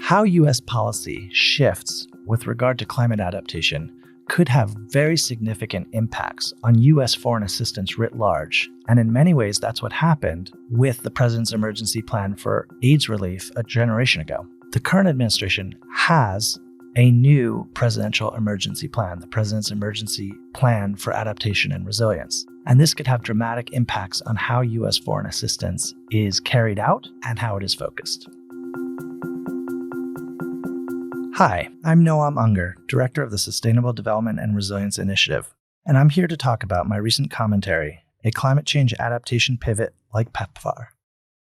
How U.S. policy shifts with regard to climate adaptation could have very significant impacts on U.S. foreign assistance writ large, and in many ways that's what happened with the President's emergency plan for AIDS relief a generation ago. The current administration has a new presidential emergency plan, the President's emergency plan for adaptation and resilience. And this could have dramatic impacts on how U.S. foreign assistance is carried out and how it is focused. Hi, I'm Noam Unger, Director of the Sustainable Development and Resilience Initiative, and I'm here to talk about my recent commentary, A Climate Change Adaptation Pivot Like PEPFAR.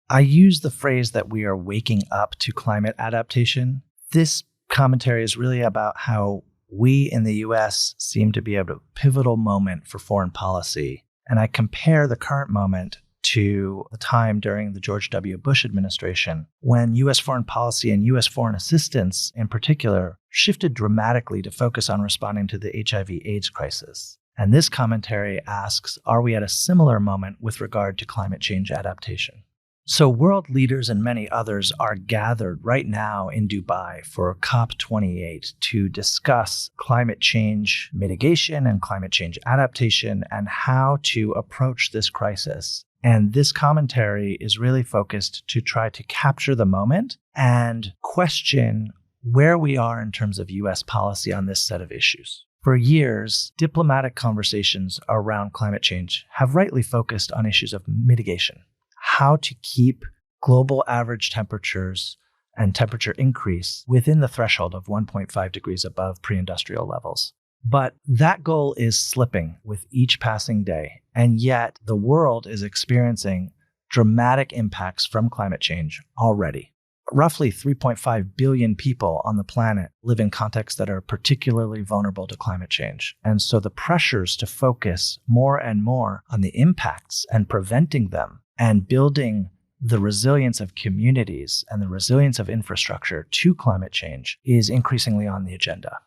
I use the phrase that we are waking up to climate adaptation. This commentary is really about how we in the U.S. seem to be at a pivotal moment for foreign policy, and I compare the current moment to the time during the George W. Bush administration when U.S. foreign policy and U.S. foreign assistance in particular shifted dramatically to focus on responding to the HIV/AIDS crisis. And this commentary asks, are we at a similar moment with regard to climate change adaptation? So world leaders and many others are gathered right now in Dubai for COP28 to discuss climate change mitigation and climate change adaptation and how to approach this crisis. And this commentary is really focused to try to capture the moment and question where we are in terms of U.S. policy on this set of issues. For years, diplomatic conversations around climate change have rightly focused on issues of mitigation, how to keep global average temperatures and temperature increase within the threshold of 1.5 degrees above pre-industrial levels. But that goal is slipping with each passing day, and yet the world is experiencing dramatic impacts from climate change already. Roughly 3.5 billion people on the planet live in contexts that are particularly vulnerable to climate change. And so the pressures to focus more and more on the impacts and preventing them and building the resilience of communities and the resilience of infrastructure to climate change is increasingly on the agenda.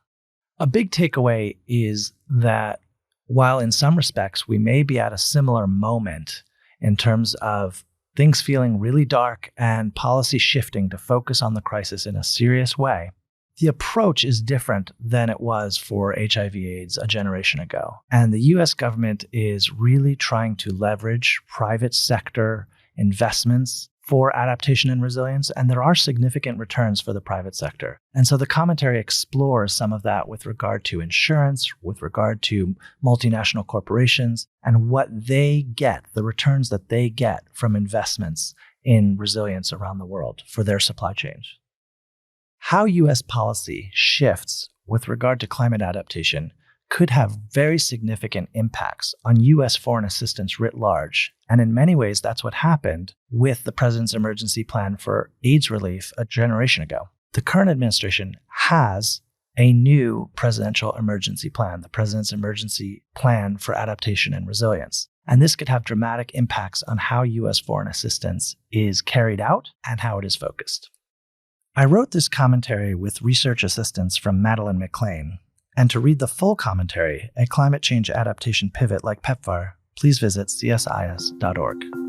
A big takeaway is that while in some respects we may be at a similar moment in terms of things feeling really dark and policy shifting to focus on the crisis in a serious way, the approach is different than it was for HIV/AIDS a generation ago. And the US government is really trying to leverage private sector investments for adaptation and resilience, and there are significant returns for the private sector. And so the commentary explores some of that with regard to insurance, with regard to multinational corporations, and what they get, the returns that they get from investments in resilience around the world for their supply chains. How U.S. policy shifts with regard to climate adaptation could have very significant impacts on U.S. foreign assistance writ large. And in many ways, that's what happened with the President's emergency plan for AIDS relief a generation ago. The current administration has a new presidential emergency plan, the President's emergency plan for adaptation and resilience. And this could have dramatic impacts on how U.S. foreign assistance is carried out and how it is focused. I wrote this commentary with research assistance from Madeline McLean. And to read the full commentary, A Climate Change Adaptation Pivot Like PEPFAR, please visit csis.org.